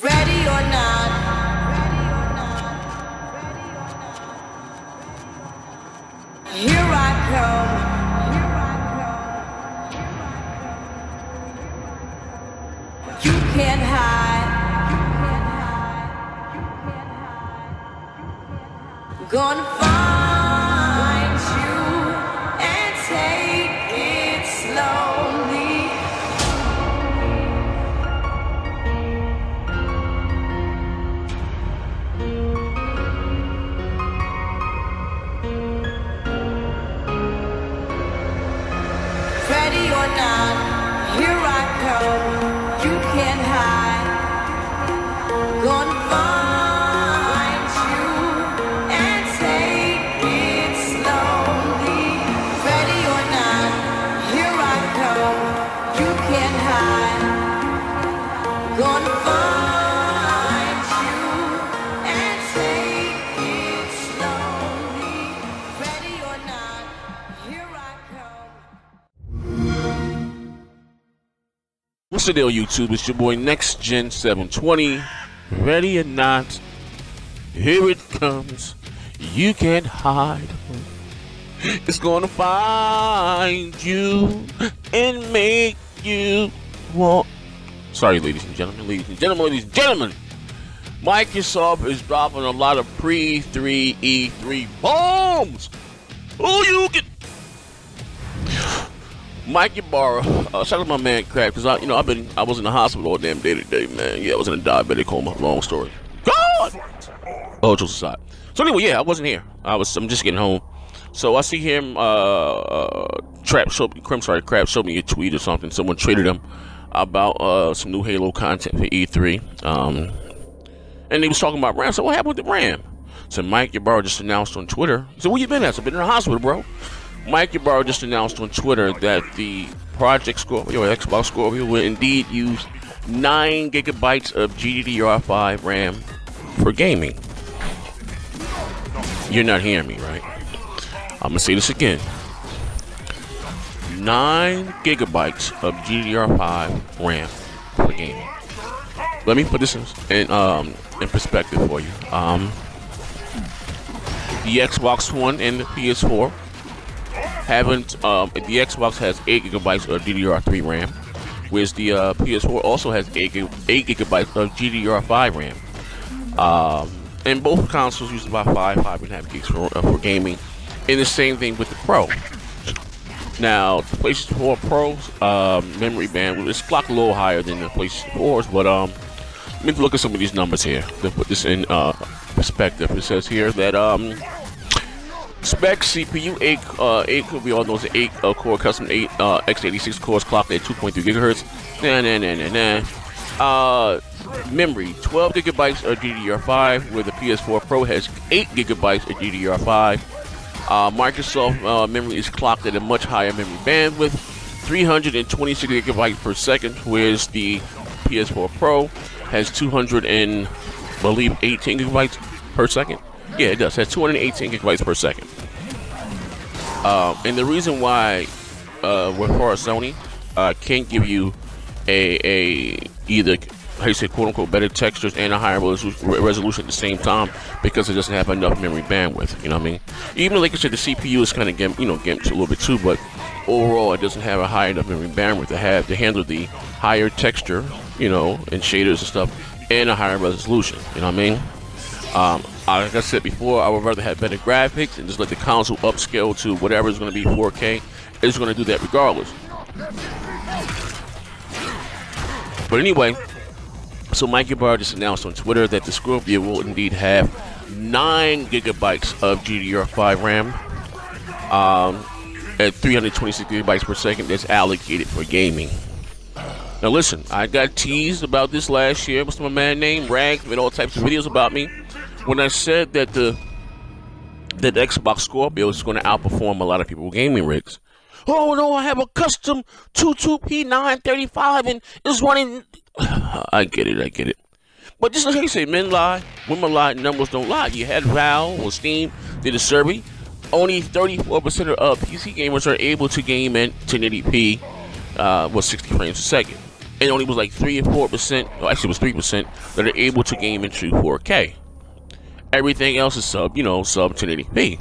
Ready or not, here I come. You can't hide. Gonna find you and take it slowly. Ready or not, here I come. You can't hide. Gonna find you and take it slowly. Ready or not, here I come. You can't hide. Gonna find you and take it slowly. Ready or not, here I come. What's the deal, YouTube? It's your boy Next Gen 720. Ready or not, here it comes. You can't hide. It's gonna find you and make you want. Sorry, ladies and gentlemen, Microsoft is dropping a lot of pre-3 E3 bombs. Oh, you can. Mike Ybarra, shout out to my man Crack, because I was in the hospital all damn day today, man. Yeah, I was in a diabetic coma. Long story. God. Oh, jokes aside. So anyway, yeah, I wasn't here. I'm just getting home. So I see him. Crab showed me a tweet or something. Someone tweeted him about some new Halo content for E3. And he was talking about RAM. So what happened with the RAM? So Mike Ybarra just announced on Twitter. He said, "Where you been at?" So I've been in the hospital, bro. Mike Ybarra just announced on Twitter that the Project Scorpio, or Xbox Scorpio, will indeed use 9 gigabytes of GDDR5 RAM for gaming. You're not hearing me, right? I'm going to say this again. 9 gigabytes of GDDR5 RAM for gaming. Let me put this in perspective for you. The Xbox One and the PS4 the Xbox has 8 gigabytes of DDR3 RAM, whereas the PS4 also has 8 gigabytes of GDDR5 RAM. And both consoles use about 5.5 gigs for gaming. And the same thing with the Pro. Now, the PlayStation 4 Pro's memory bandwidth is clocked a little higher than the PlayStation 4's, but let me look at some of these numbers here to put this in perspective. It says here that spec CPU 8 we all know is an 8 core custom 8 x86 cores clocked at 2.3 gigahertz. Memory 12 gigabytes of DDR5, where the PS4 Pro has 8 gigabytes of DDR5. Microsoft memory is clocked at a much higher memory bandwidth, 326 gigabytes per second, whereas the PS4 Pro has 218 gigabytes per second. Yeah, it does. It has 218 gigabytes per second. And the reason why, with far as Sony, can't give you either, how you say, quote unquote, better textures and a higher resolution at the same time, because it doesn't have enough memory bandwidth. You know what I mean? Even like I said, the CPU is kind of getting a little bit too, but overall, it doesn't have a high enough memory bandwidth to handle the higher texture, and shaders and stuff, and a higher resolution. You know what I mean? Like I said before, I would rather have better graphics and just let the console upscale to whatever is going to be 4K. It's going to do that regardless. But anyway, so Mike Ybarra just announced on Twitter that the Scorpio will indeed have 9 gigabytes of GDDR5 RAM at 326 gigabytes per second that's allocated for gaming. Now listen, I got teased about this last year. What's my man named Rags made all types of videos about me when I said that the Xbox Scorpio is going to outperform a lot of people's gaming rigs. Oh no, I have a custom 22P935 and it's running. I get it. But just like you say, men lie, women lie, numbers don't lie. You had Valve or Steam did a survey. Only 34% of PC gamers are able to game at 1080p with 60 frames a second. and only was like 3 or 4%, or actually it was 3%, that are able to game in true 4K. Everything else is sub 1080p.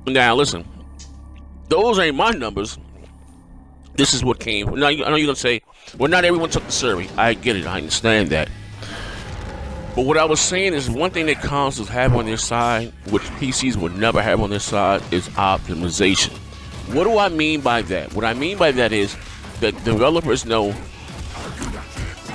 Now listen, those ain't my numbers. This is what came. Now I know you're gonna say, well, not everyone took the survey. I get it. I understand that. But what I was saying is one thing that consoles have on their side, which PCs would never have on their side, is optimization. What do I mean by that? What I mean by that is that developers know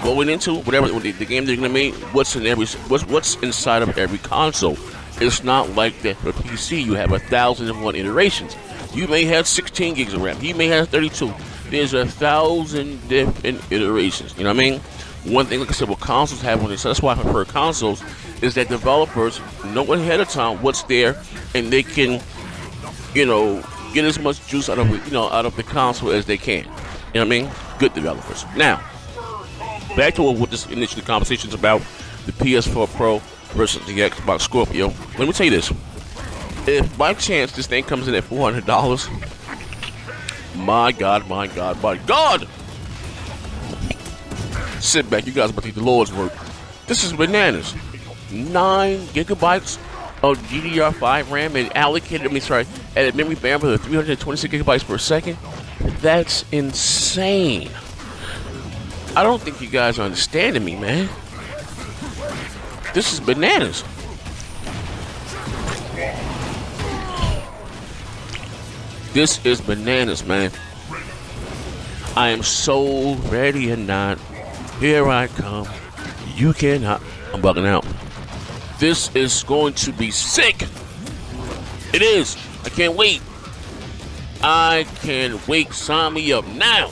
going into whatever the game they're gonna make, what's inside of every console. It's not like that for PC. You have 1,001 iterations. You may have 16 gigs of RAM. You may have 32. There's 1,000 different iterations. You know what I mean? One thing, like I said, what consoles have on this, that's why I prefer consoles, is that developers know ahead of time what's there, and they can, you know, get as much juice out of it, you know, out of the console as they can. You know what I mean? Good developers. Now, back to what this initial conversation is about: the PS4 Pro versus the Xbox Scorpio. Let me tell you this: if by chance this thing comes in at $400, my God, my God, my God! Sit back, you guys about to take the Lord's work. This is bananas. 9 gigabytes of GDDR5 RAM and allocated, at a memory bandwidth of 326 gigabytes per second. That's insane. I don't think you guys are understanding me, man. This is bananas. This is bananas, man. I am so ready and not. Here I come. You cannot. I'm bugging out. This is going to be sick. It is. I can't wait. I can't wait. Sign me up now.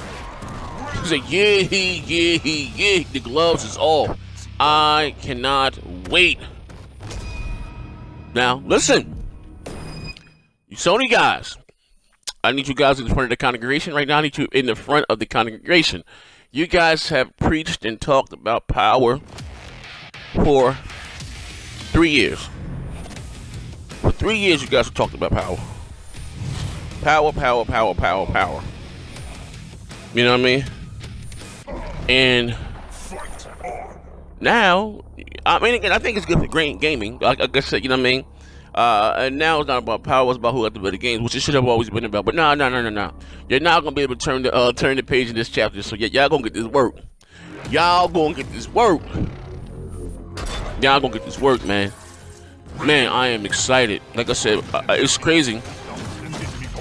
He's like, yeah. The gloves is off. I cannot wait. Now, listen. You Sony guys. I need you guys in front of the congregation right now. I need you in the front of the congregation. You guys have preached and talked about power for 3 years. For 3 years, you guys have talked about power. Power. You know what I mean? And now, I mean, again, I think it's good for gaming. Like I said, you know what I mean? And now it's not about power, it's about who got the better games, which it should have always been about. But no. You're not gonna be able to turn the page in this chapter. So y'all gonna get this work. Y'all gonna get this work. Y'all gonna get this work, man. Man, I am excited. Like I said, it's crazy.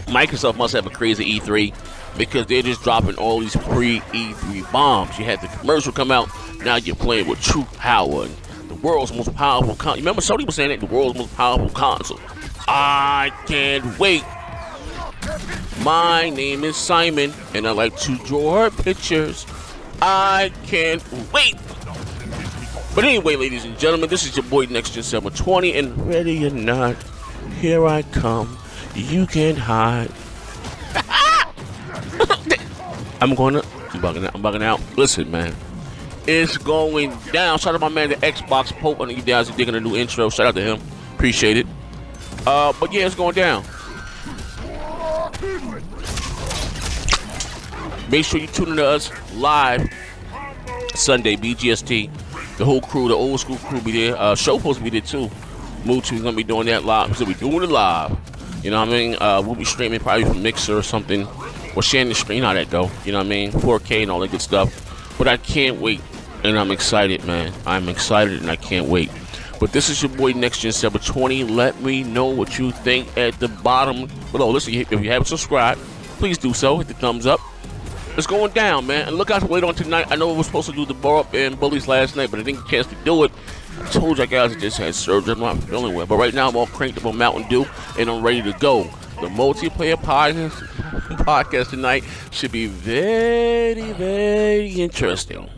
Microsoft must have a crazy E3 because they're just dropping all these pre-E3 bombs. You had the commercial come out. Now you're playing with true power. And the world's most powerful console. Remember Sony was saying that? The world's most powerful console. I can't wait. My name is Simon, and I like to draw pictures. I can't wait. But anyway, ladies and gentlemen, this is your boy Next Gen 720, and ready or not, here I come. You can't hide. I'm bugging out. Listen, man. It's going down. Shout out to my man, the Xbox Pope. I know you guys are digging a new intro. Shout out to him. Appreciate it. But yeah, it's going down. Make sure you tune in to us live Sunday, BGST. The whole crew, the old school crew be there. Show supposed to be there too. Mood 2 is going to be doing that live. So we're doing it live. You know what I mean? We'll be streaming probably from Mixer or something. Or sharing the screen, how that go. You know what I mean? 4K and all that good stuff. But I can't wait. And I'm excited, man. I'm excited and I can't wait. But this is your boy Next Gen 720. Let me know what you think at the bottom below. Listen, if you haven't subscribed, please do so. Hit the thumbs up. It's going down, man. And look out to wait on tonight. I know we were supposed to do the bar up and bullies last night, but I didn't get a chance to do it. I told you guys I just had surgery. I'm not feeling well. But right now I'm all cranked up on Mountain Dew and I'm ready to go. The multiplayer podcast tonight should be very, very interesting.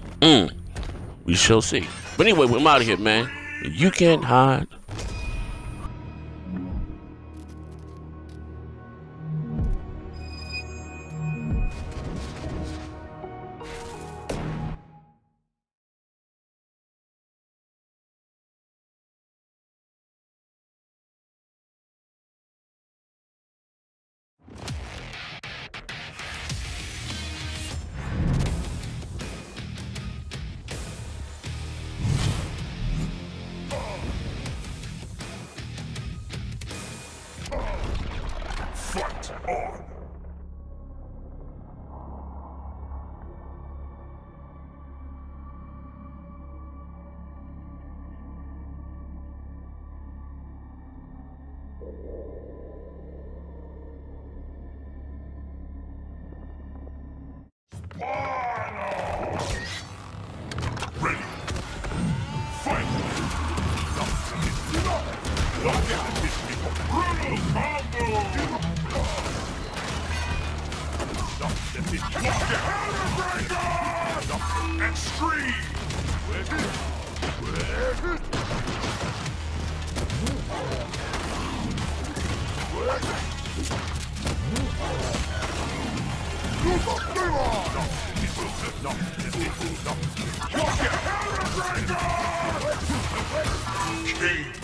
We shall see. But anyway, I'm out of here, man. You can't hide. Extreme! King!